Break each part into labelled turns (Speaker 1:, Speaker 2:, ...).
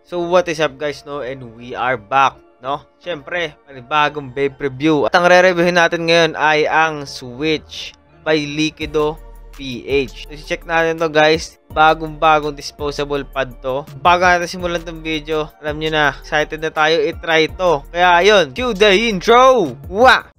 Speaker 1: So what is up guys, no? And we are back, no? Siyempre, panibagong vape review. At ang re-reviewin natin ngayon ay ang Switch by Liquido PH. So, check natin to guys. Bagong disposable pad to. Bago natin simulan tong video, alam nyo na, excited na tayo i-try to. Kaya ayun, cue the intro! Wah!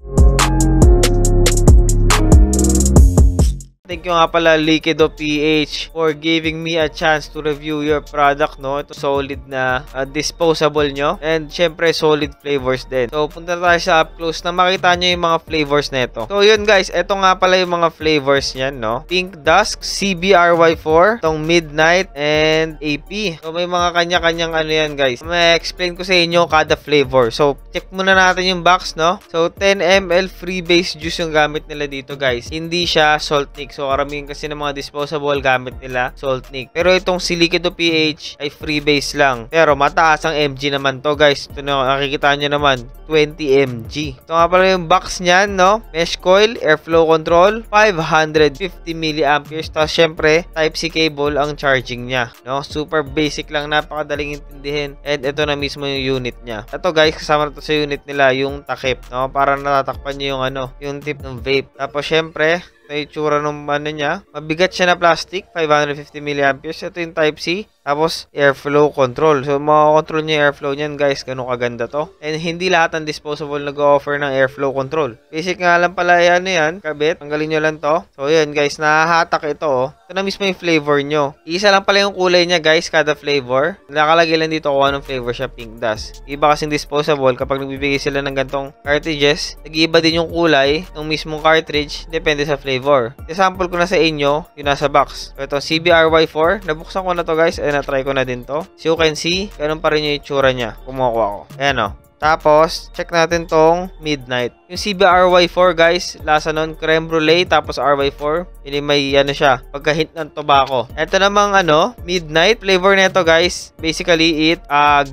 Speaker 1: Thank you nga pala Liquido PH for giving me a chance to review your product, no? Ito solid na disposable nyo. And syempre solid flavors din. So punta tayo sa up close na makita nyo yung mga flavors na ito. So yun guys, ito nga pala yung mga flavors nyan, no? Pink Dusk, CBRY4, itong Midnight, and AP. So may mga kanya-kanyang ano yan guys. May explain ko sa inyo kada flavor. So check muna natin yung box, no? So 10 ml free base juice yung gamit nila dito guys. Hindi siya salt nick. So, karamihan kasi ng mga disposable gamit nila, salt nick. Pero itong si Liquido PH ay free base lang. Pero mataas ang mg naman to, guys. Ito na, nakikita nyo naman, 20 mg. Ito nga pala yung box niyan, no? Mesh coil, airflow control, 550 mA. Tapos, syempre, Type-C cable ang charging niya, no? Super basic lang, napakadaling intindihin. And ito na mismo yung unit niya. Ito, guys, kasama na to sa unit nila, yung takip, no? Para natatakpan nyo yung ano, yung tip ng vape. Tapos, syempre, may itsura ng ano niya. Mabigat siya na plastic, 550 mA. Ito yung Type-C. Tapos, airflow control. So, makakontrol niya yung airflow niyan, guys. Ganun kaganda to. And hindi lahat ng disposable nag-offer ng airflow control. Basic nga lang pala ano yan, kabit. Tanggalin nyo lang to. So, yun, guys. Nahahatak ito, oh. Ito na mismo yung flavor nyo. Isa lang pala yung kulay niya, guys, kada flavor. Nakalagay lang dito kung anong flavor siya, Pink Dust. Iba kasing disposable, kapag nagbibigay sila ng gantong cartridges, nag-iiba din yung kulay ng mismong cartridge. Depende sa flavor. I-sample ko na sa inyo, yung nasa box. So, ito, CBRY4. Nabuksan ko na to, guys. And na-try ko na din to. So, you can see, ganun pa rin yung itsura niya. Kumukuha ko. Ayan, o. Tapos, check natin tong Midnight. Yung CBRY4, guys, lasa nun, creme brulee, tapos RY4. Yun may, ano siya, pagka-hint ng tobacco. Ito namang, ano, Midnight. Flavor nito, guys, basically,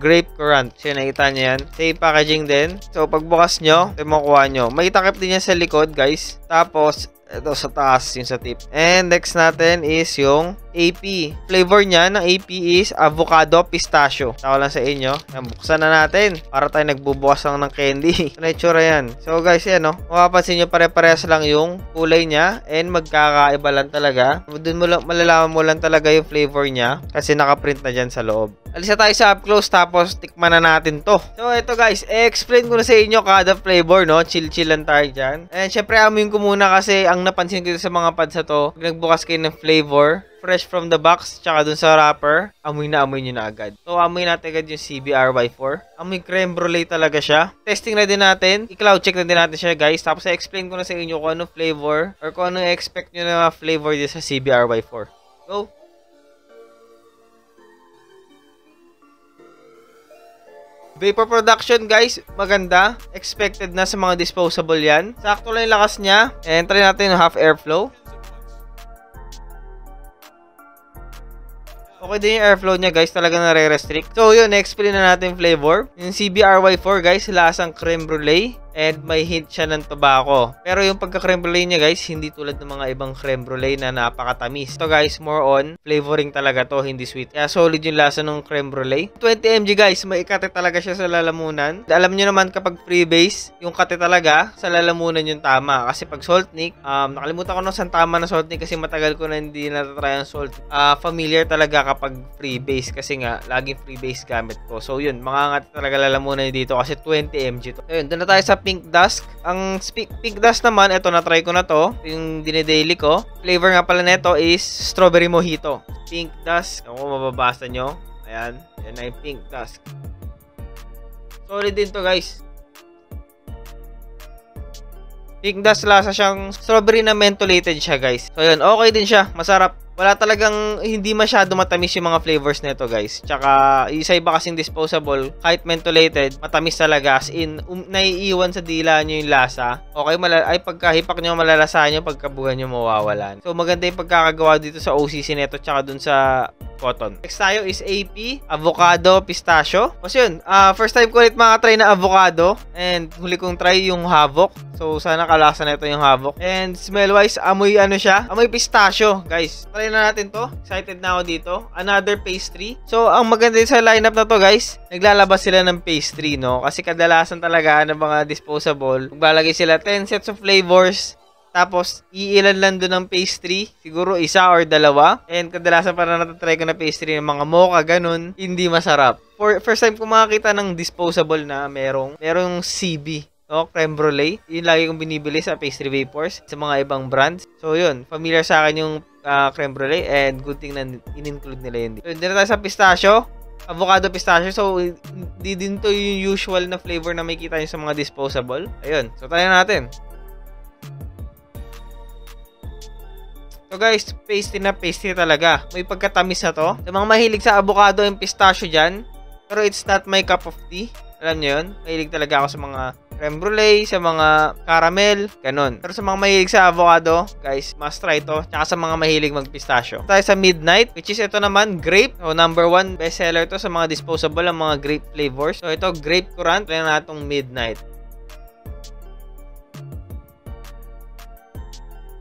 Speaker 1: grape currant. So, nakita nyo yan. Same packaging din. So, pagbukas nyo, ito makuha nyo. May takip din yan sa likod, guys. Tapos, ito sa taas, yung sa tip. And next natin is yung AP. Flavor niya ng AP is avocado pistachio. Tako lang sa inyo. Yan, buksan na natin. Para tayo nagbubukas lang ng candy. Ano yung tsura yan? So guys, yan no. Mapapansin nyo pare-parehas lang yung kulay niya. And magkakaiba lang talaga. Doon mo lang, malalaman mo lang talaga yung flavor niya. Kasi nakaprint na dyan sa loob. Alisa tayo sa up close tapos tikman na natin to. So ito guys, explain ko na sa inyo kada flavor, no? Chill lang tayo dyan. And syempre amuin ko muna kasi ang napansin ko sa mga pads na to, nagbukas kayo ng flavor, fresh from the box, tsaka dun sa wrapper, amoy nyo na agad. So, amoy natin agad yung CBRY4. Amoy creme brulee talaga siya. Testing na din natin. I-cloud check na din natin siya, guys. Tapos, explain ko na sa inyo kung anong flavor or kung anong expect nyo na flavor din sa CBRY4. Go! Vapor production, guys, maganda. Expected na sa mga disposable yan. Sakto lang yung lakas niya. And try natin yung half airflow. Okay din yung airflow niya, guys. Talaga nare-restrict. So, yun. Explain na natin yung flavor. Yung CBRY4, guys, lasang creme brulee. And may hint siya ng tobacco. Pero yung pagka-creme brulee niya, guys, hindi tulad ng mga ibang creme brulee na napakatamis. Ito, guys, more on flavoring talaga to, hindi sweet. Kaya solid yung lasa ng creme brulee. 20 mg, guys, may kate talaga siya sa lalamunan. Alam nyo naman kapag freebase, yung kate talaga sa lalamunan yung tama. Kasi pag salt nick, nakalimutan ko nung saan tama na salt nick kasi matagal ko na hindi natatry ang salt. Familiar talaga kapag freebase kasi nga, laging freebase gamit ko. So, yun, mga talaga lalamunan dito kasi 20 mg to. Ayun, doon na tayo sa Pink Dusk. Ang Pink Dusk naman, ito na-try ko na to. Yung dine-daily ko. Flavor nga pala nito is strawberry mojito. Pink Dusk. Ako mababasa nyo. Ayan. Yan ay Pink Dusk. Solid din to, guys. Pink Dusk lasa siyang strawberry na mentholated siya, guys. So, yun. Okay din siya. Masarap. Wala talagang hindi masyado matamis yung mga flavors nito, guys. Tsaka, isa iba kasing disposable, kahit mentholated, matamis talaga. As in, naiiwan sa dila nyo yung lasa. Okay, pagkahipak nyo, malalasahan nyo, pagkabuhan nyo, mawawalan. So, maganda yung pagkakagawa dito sa OCC nito, tsaka dun sa cotton. Next tayo is AP, avocado, pistachio. Kasi yun, first time ko ulit makatry na avocado. And huli kong try yung havoc. So, sana kalasa na ito yung havoc. And smell-wise, amoy ano siya? Amoy pistachio, guys. Try na natin to. Excited na ako dito. Another pastry. So, ang maganda sa lineup na to, guys, naglalabas sila ng pastry, no? Kasi kadalasan talaga ng mga disposable, maglalagay sila 10 sets of flavors. Tapos, iilan lang doon ng pastry. Siguro isa or dalawa. And kadalasan para natatry ko na pastry ng mga mocha, ganun. Hindi masarap. First time ko makakita ng disposable na merong CB. No, creme brulee. Yun lagi kong binibili sa pastry vapors sa mga ibang brands. So, yun. Familiar sa akin yung creme brulee. And good thing na in-include nila yun. So, dito tayo sa pistachio. Avocado pistachio. So, hindi din to yung usual na flavor na may kita nyo sa mga disposable. Ayun. So, tayo natin. So guys, pastry talaga. May pagkatamis na to. Sa mga mahilig sa avocado and pistachio dyan, pero it's not my cup of tea. Alam nyo yun? Mahilig talaga ako sa mga creme brulee, sa mga caramel, ganun. Pero sa mga mahilig sa avocado, guys, must try to. Tsaka sa mga mahilig mag-pistachio. Tayo sa midnight, which is ito naman, grape. So, number 1 bestseller to sa mga disposable, ang mga grape flavors. So, ito, grape currant. Try na natong midnight.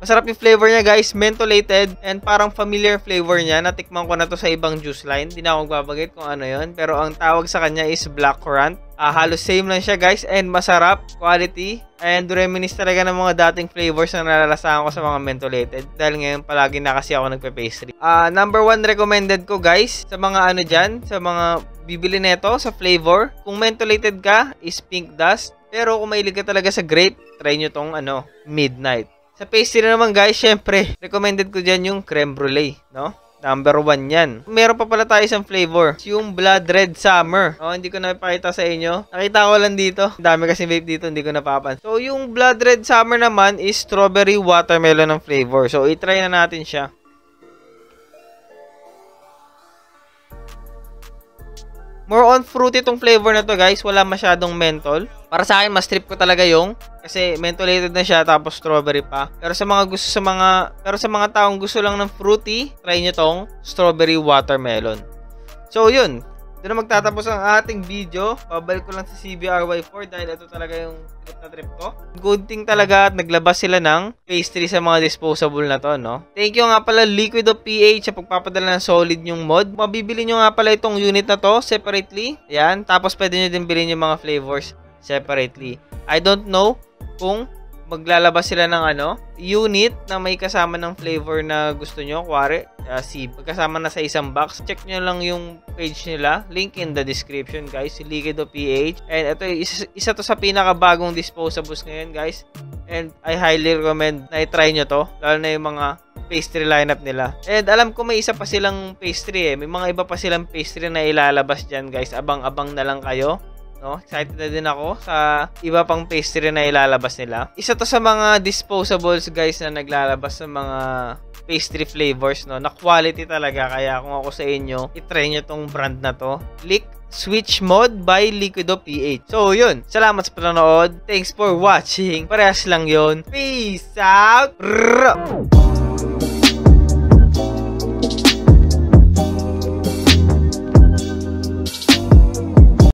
Speaker 1: Masarap yung flavor niya, guys. Mentholated and parang familiar flavor niya. Natikman ko na to sa ibang juice line. Hindi na ako magbabagit kung ano yon. Pero ang tawag sa kanya is black currant. Halos same lang siya, guys. And masarap. Quality. And reminisce talaga ng mga dating flavors na nalalasahan ko sa mga mentholated. Dahil ngayon palagi na kasi ako nagpe-pastry. Number 1 recommended ko, guys. Sa mga ano dyan. Sa mga bibili neto sa flavor. Kung mentholated ka, is Pink Dust. Pero kung mahilig ka talaga sa grape, try nyo tong midnight. Sa pastry naman, guys, syempre, recommended ko dyan yung creme brulee, no? Number 1 yan. Meron pa pala tayo isang flavor. Yung Blood Red Summer. Oh, hindi ko napakita sa inyo. Nakita ko lang dito. Dami kasi vape dito, hindi ko napapan. So, yung Blood Red Summer naman is strawberry watermelon ng flavor. So, i-try na natin siya. More on fruity itong flavor na to, guys. Wala masyadong menthol. Para sa akin, mas trip ko talaga yung kasi mentholated na siya tapos strawberry pa. Pero sa mga taong gusto lang ng fruity, try nyo tong strawberry watermelon. So, yun. Doon na magtatapos ang ating video. Babalik ko lang sa CBRY4 dahil ito talaga yung trip ko. Good thing talaga at naglabas sila ng pastry sa mga disposable na to, no? Thank you nga pala Liquido PH sa pagpapadala ng solid yung mod. Mabibili nyo nga pala itong unit na to separately. Ayan. Tapos pwede nyo din bilhin yung mga flavors separately. I don't know kung maglalabas sila ng unit na may kasama ng flavor na gusto nyo. Kuwari, magkasama na sa isang box. Check nyo lang yung page nila. Link in the description, guys. Liquido PH. And ito, isa to sa pinakabagong disposables ngayon, guys. And I highly recommend na i-try nyo to. Lalo na yung mga pastry lineup nila. And alam ko may isa pa silang pastry May mga iba pa silang pastry na ilalabas dyan, guys. Abang-abang na lang kayo. No? Excited na din ako sa iba pang pastry na ilalabas nila. Isa to sa mga disposables, guys, na naglalabas sa mga pastry flavors, no? Na quality talaga. Kaya kung ako sa inyo, itry nyo tong brand na to. Lick Switch Mod by Liquido PH. So, yun. Salamat sa panonood. Thanks for watching. Parehas lang yun. Peace out!